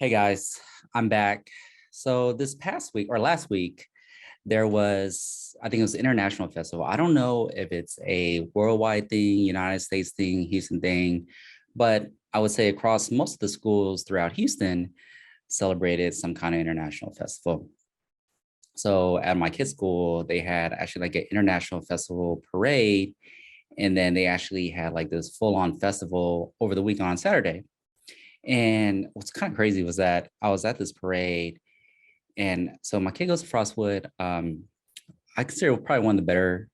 Hey guys, I'm back. So this past week or last week, there was, I think it was an international festival. I don't know if it's a worldwide thing, United States thing, Houston thing, but I would say across most of the schools throughout Houston celebrated some kind of international festival. So at my kids' school, they had actually like an international festival parade, and then they actually had like this full-on festival over the weekend on Saturday. And what's kind of crazy was that I was at this parade, and so my kid goes to Frostwood. I consider it probably one of the better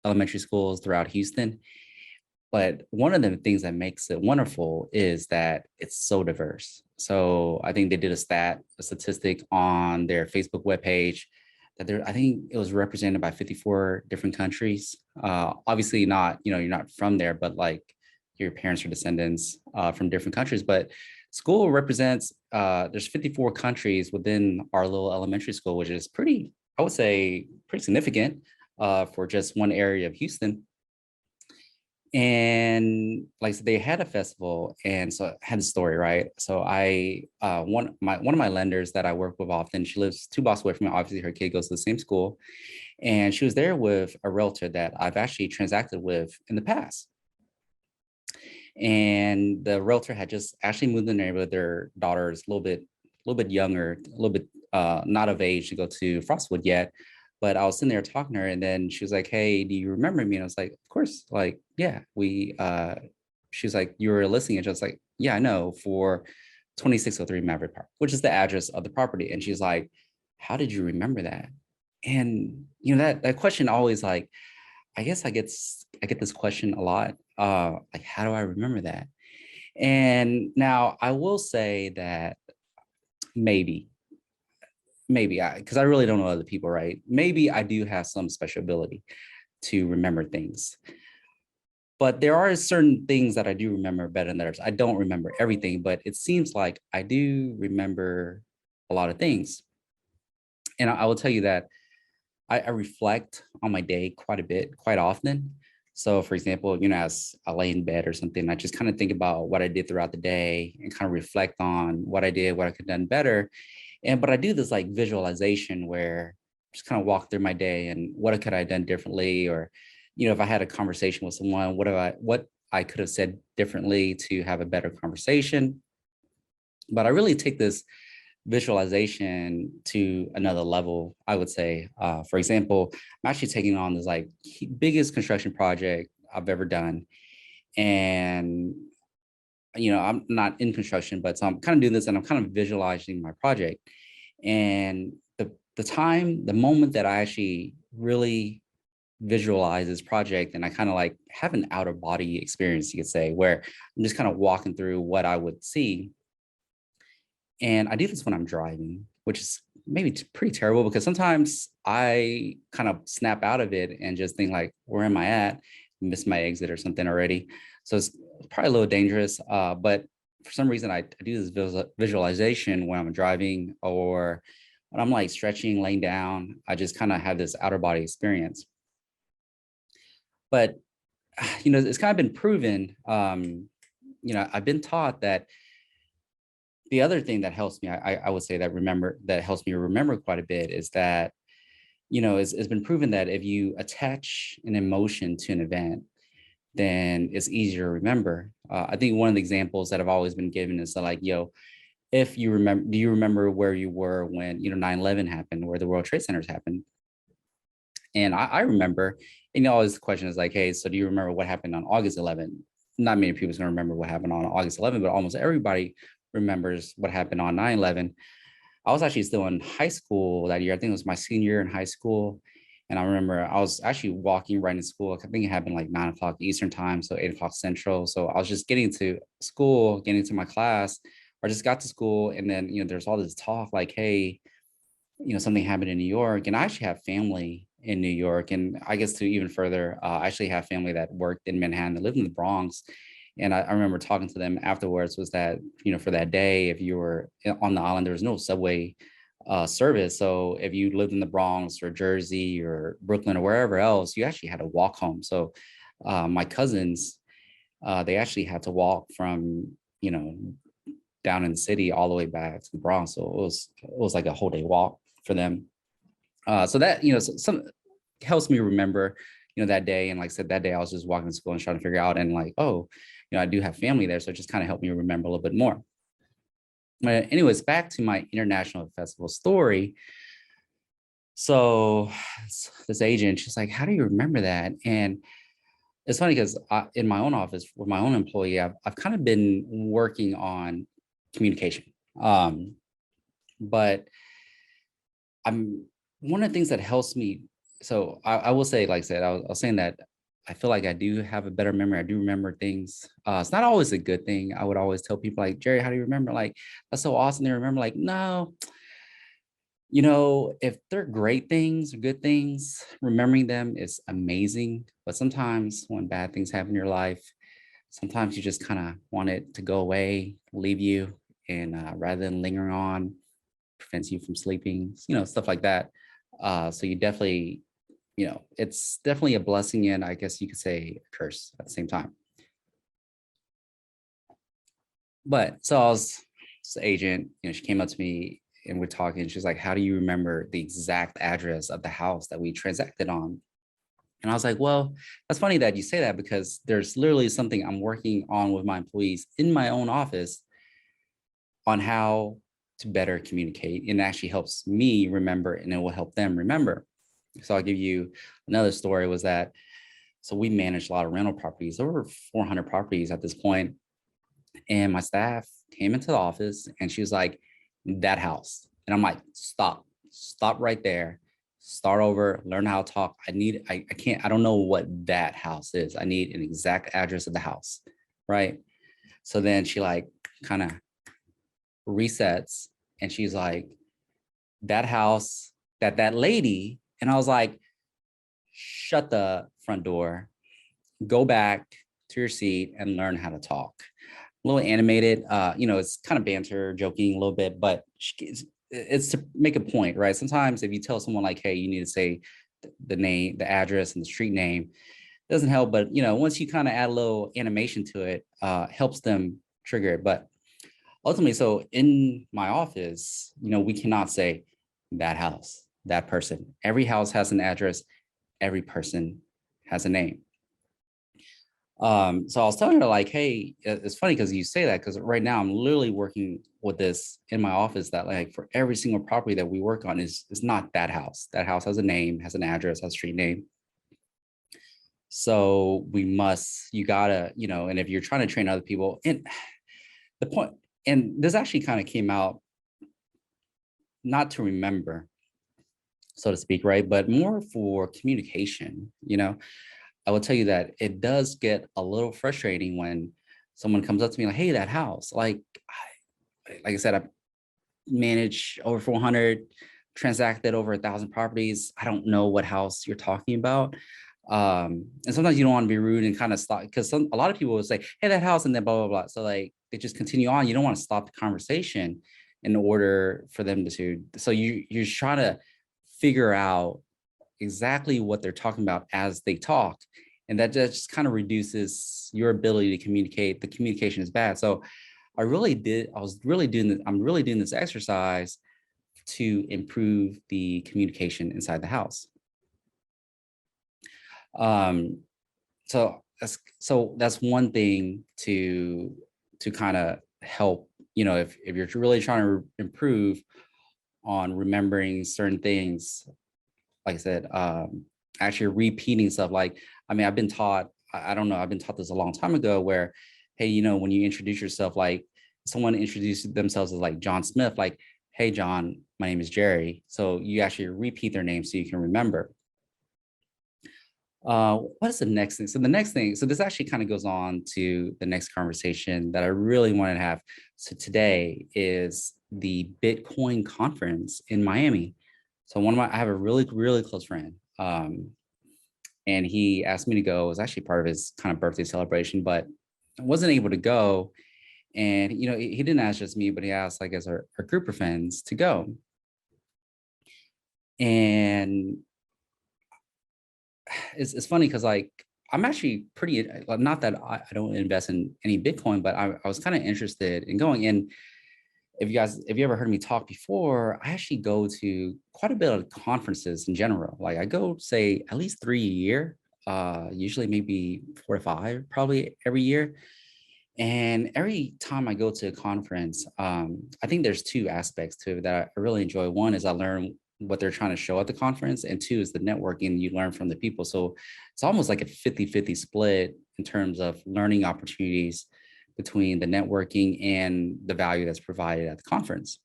elementary schools throughout Houston. But one of the things that makes it wonderful is that it's so diverse. So I think they did a statistic on their Facebook webpage that I think it was represented by 54 different countries. Obviously not, you're not from there, but like your parents are descendants from different countries. But school represents, there's 54 countries within our little elementary school, which is pretty, I would say, pretty significant for just one area of Houston. And like so they had a festival, and so I had the story, right? So I one of my lenders that I work with often, she lives 2 blocks away from me. Obviously, her kid goes to the same school, and she was there with a realtor that I've actually transacted with in the past. And the realtor had just actually moved in the neighborhood. Their daughter is a little bit younger, a little bit not of age to go to Frostwood yet. But I was sitting there talking to her, and then she was like, "Hey, do you remember me?" And I was like, "Of course, like, yeah, we." She was like, "You were listing it." I was like, "Yeah, I know, for 2603 Maverick Park, which is the address of the property." And she's like, "How did you remember that?" And that question always, like, I guess I get this question a lot. Like, how do I remember that? And now I will say that maybe, maybe because I really don't know other people, right? Maybe I do have some special ability to remember things. But there are certain things that I do remember better than others. I don't remember everything, but it seems like I do remember a lot of things. And I will tell you that I reflect on my day quite a bit, quite often. So, for example, as I lay in bed or something, I just kind of think about what I did throughout the day and kind of reflect on what I did, what I could have done better. But I do this like visualization where I just kind of walk through my day and what could I have done differently, or if I had a conversation with someone, what I could have said differently to have a better conversation. But I really take this visualization to another level, I would say. For example, I'm actually taking on this like biggest construction project I've ever done. And, I'm not in construction, but so I'm kind of doing this and I'm kind of visualizing my project. And the moment that I actually really visualize this project and I kind of like have an outer body experience, you could say, where I'm just kind of walking through what I would see. And I do this when I'm driving, which is maybe pretty terrible because sometimes I kind of snap out of it and just think like, where am I at? Miss my exit or something already. So it's probably a little dangerous. But for some reason, I do this visualization when I'm driving or when I'm like stretching, laying down. I just kind of have this outer body experience. But, it's kind of been proven, I've been taught that the other thing that helps me, I would say that helps me remember quite a bit is that, it's been proven that if you attach an emotion to an event, then it's easier to remember. I think one of the examples that I've always been given is that, like, if you remember, do you remember where you were when, 9/11 happened, where the World Trade Centers happened? And I remember, and always the question is like, hey, so do you remember what happened on August 11th? Not many people's gonna remember what happened on August 11th, but almost everybody remembers what happened on 9/11. I was actually still in high school that year. I think it was my senior year in high school. And I remember I was actually walking right in school. I think it happened like 9 o'clock Eastern time, so 8 o'clock Central. So I was just getting to school, getting to my class, or just got to school. And then, there's all this talk like, hey, something happened in New York. And I actually have family in New York. And I guess to even further, I actually have family that worked in Manhattan, that lived in the Bronx. And I remember talking to them afterwards was that, for that day, if you were on the island, there was no subway service. So if you lived in the Bronx or Jersey or Brooklyn or wherever else, you actually had to walk home. So my cousins, they actually had to walk from, down in the city all the way back to the Bronx. So it was like a whole day walk for them. So that, some helps me remember, that day. And like I said, that day I was just walking to school and trying to figure out, and like, oh, I do have family there. So it just kind of helped me remember a little bit more. But anyways, back to my international festival story. So this agent, she's like, how do you remember that? And it's funny because in my own office with my own employee, I've kind of been working on communication. But I'm one of the things that helps me. So I will say, like I said, I was saying that I feel like I do have a better memory. I do remember things. It's not always a good thing. I would always tell people like, Jerry, how do you remember? Like, that's so awesome. They remember, like, no, if they're great things or good things, remembering them is amazing. But sometimes when bad things happen in your life, sometimes you just kind of want it to go away, leave you, and rather than lingering on, prevents you from sleeping, stuff like that. So you definitely, it's definitely a blessing and I guess you could say a curse at the same time. But so I was this agent, she came up to me and we're talking. She's like, how do you remember the exact address of the house that we transacted on? And I was like, well, that's funny that you say that because there's literally something I'm working on with my employees in my own office on how to better communicate, and it actually helps me remember and it will help them remember. So I'll give you another story was that, so we managed a lot of rental properties, over 400 properties at this point. And my staff came into the office and she was like, that house. And I'm like, stop right there. Start over, learn how to talk. I can't, I don't know what that house is. I need an exact address of the house. Right. So then she like kind of resets and she's like, that house, that lady. And I was like, shut the front door, go back to your seat and learn how to talk. A little animated, it's kind of banter, joking a little bit, but it's to make a point, right? Sometimes if you tell someone like, hey, you need to say the name, the address and the street name, it doesn't help. But, once you kind of add a little animation to it, helps them trigger it. But ultimately, so in my office, we cannot say that house, that person. Every house has an address. Every person has a name. So I was telling her like, hey, it's funny because you say that because right now I'm literally working with this in my office that like for every single property that we work on is not that house. That house has a name, has an address, has a street name. So you gotta, and if you're trying to train other people, and the point, and this actually kind of came out not to remember, so to speak, right? But more for communication, I will tell you that it does get a little frustrating when someone comes up to me like, hey, that house, like I said, I manage over 400, transacted over 1,000 properties. I don't know what house you're talking about. And sometimes you don't want to be rude and kind of stop because a lot of people will say, hey, that house, and then blah, blah, blah. So like they just continue on. You don't want to stop the conversation in order for them so you're trying to figure out exactly what they're talking about as they talk. And that just kind of reduces your ability to communicate. The communication is bad. So I'm really doing this exercise to improve the communication inside the house. So that's one thing to kind of help, if you're really trying to improve on remembering certain things, like I said, actually repeating stuff. Like, I've been taught, I don't know, I've been taught this a long time ago where, hey, when you introduce yourself, like someone introduces themselves as like John Smith, like, hey, John, my name is Jerry. So you actually repeat their name so you can remember. What is the next thing? So this actually kind of goes on to the next conversation that I really want to have. So today is the Bitcoin conference in Miami. So I have a really, really close friend. And he asked me to go. It was actually part of his kind of birthday celebration, but I wasn't able to go. And, he didn't ask just me, but he asked, I guess, our group of friends to go. And it's funny because like I'm actually pretty, not that I don't invest in any Bitcoin, but I was kind of interested in going in. If you ever heard me talk before, I actually go to quite a bit of conferences in general. Like I go, say, at least 3 a year, usually maybe 4 to 5, probably every year. And every time I go to a conference, I think there's two aspects to it that I really enjoy. One is I learn what they're trying to show at the conference, and two is the networking you learn from the people. So it's almost like a 50-50 split in terms of learning opportunities between the networking and the value that's provided at the conference.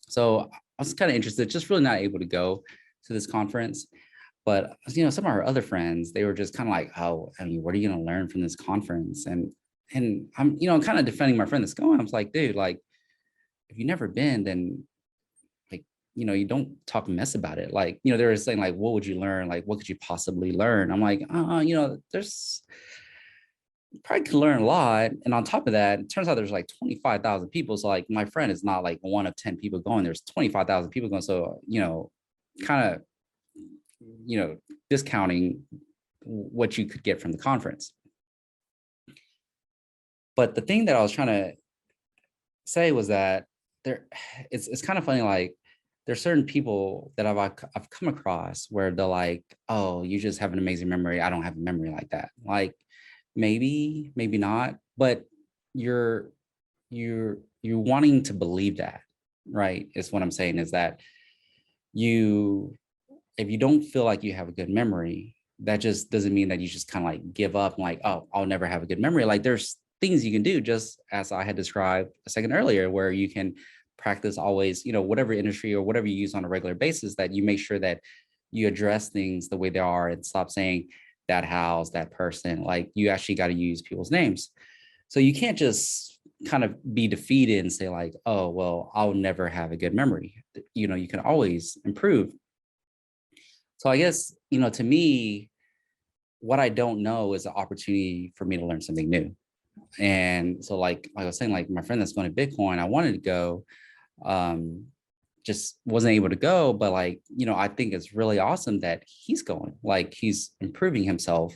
So I was kind of interested, just really not able to go to this conference. But some of our other friends, they were just kind of like, oh, I mean, what are you going to learn from this conference? And I'm, kind of defending my friend that's going. I was like, dude, like, if you've never been, then like, you don't talk mess about it. Like, they were saying like, what would you learn? Like, what could you possibly learn? I'm like, there's probably could learn a lot. And on top of that, it turns out there's like 25,000 people. So like my friend is not like one of 10 people going. There's 25,000 people going. So, kind of, discounting what you could get from the conference. But the thing that I was trying to say was that it's kind of funny. Like there's certain people that I've come across where they're like, oh, you just have an amazing memory. I don't have a memory like that. Like maybe not, but you're wanting to believe that, right? Is what I'm saying, is that if you don't feel like you have a good memory, that just doesn't mean that you just kind of like give up and like, oh, I'll never have a good memory. Like there's things you can do, just as I had described a second earlier, where you can practice always, whatever industry or whatever you use on a regular basis, that you make sure that you address things the way they are and stop saying that house, that person. Like you actually got to use people's names. So you can't just kind of be defeated and say like, oh, well, I'll never have a good memory. You can always improve. So I guess, to me, what I don't know is an opportunity for me to learn something new. And so like I was saying, like my friend that's going to Bitcoin, I wanted to go, just wasn't able to go. But like, I think it's really awesome that he's going, like he's improving himself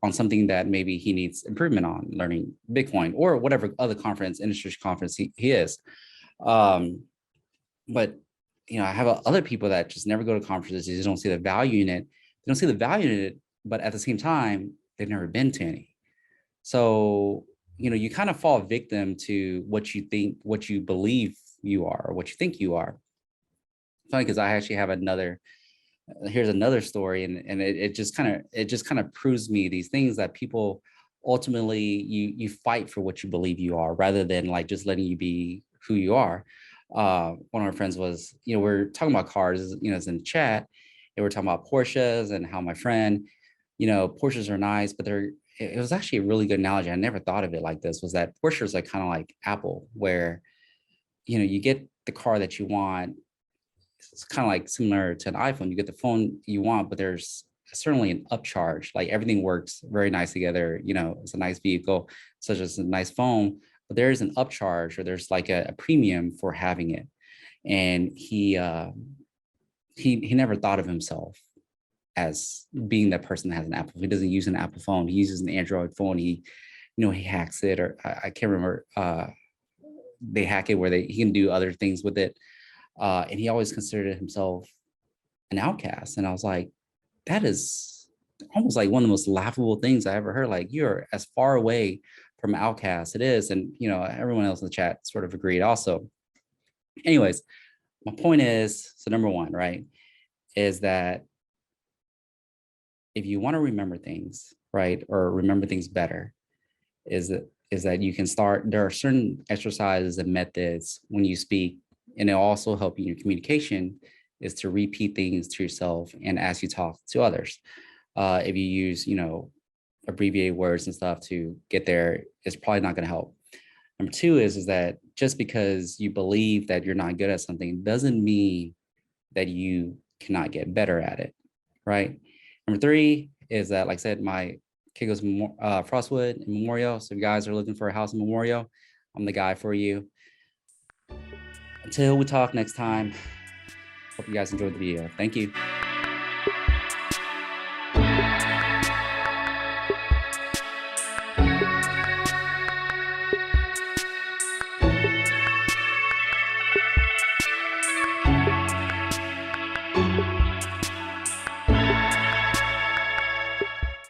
on something that maybe he needs improvement on, learning Bitcoin or whatever other industry conference he is. But I have other people that just never go to conferences. They just don't see the value in it. They don't see the value in it, but at the same time, they've never been to any. So, you kind of fall victim to what you think, what you believe you are, or what you think you are. Funny, because I actually have here's another story, and it just kind of proves me these things, that people ultimately you fight for what you believe you are, rather than like just letting you be who you are. One of our friends was, we're talking about cars, it's in the chat, and we're talking about Porsches and how my friend, Porsches are nice, but it was actually a really good analogy. I never thought of it like this, was that Porsches are kind of like Apple, where, you get the car that you want. It's kind of like similar to an iPhone. You get the phone you want, but there's certainly an upcharge. Like everything works very nice together. It's a nice vehicle, such as a nice phone, but there is an upcharge, or there's like a premium for having it. And he never thought of himself as being that person that has an Apple. He doesn't use an Apple phone. He uses an Android phone. He hacks it, or I can't remember. They hack it where he can do other things with it. And he always considered himself an outcast. And I was like, that is almost like one of the most laughable things I ever heard. Like, you're as far away from outcast it is. And, everyone else in the chat sort of agreed also. Anyways, my point is, so number one, right, is that if you want to remember things, right, or remember things better, is that you can start, there are certain exercises and methods when you speak, and it'll also help you in your communication, is to repeat things to yourself and as you talk to others. If you use, abbreviated words and stuff to get there, it's probably not going to help. Number two is that just because you believe that you're not good at something doesn't mean that you cannot get better at it, right? Number three is that, like I said, my kid goes Frostwood and Memorial. So if you guys are looking for a house in Memorial, I'm the guy for you. Until we talk next time, hope you guys enjoyed the video. Thank you.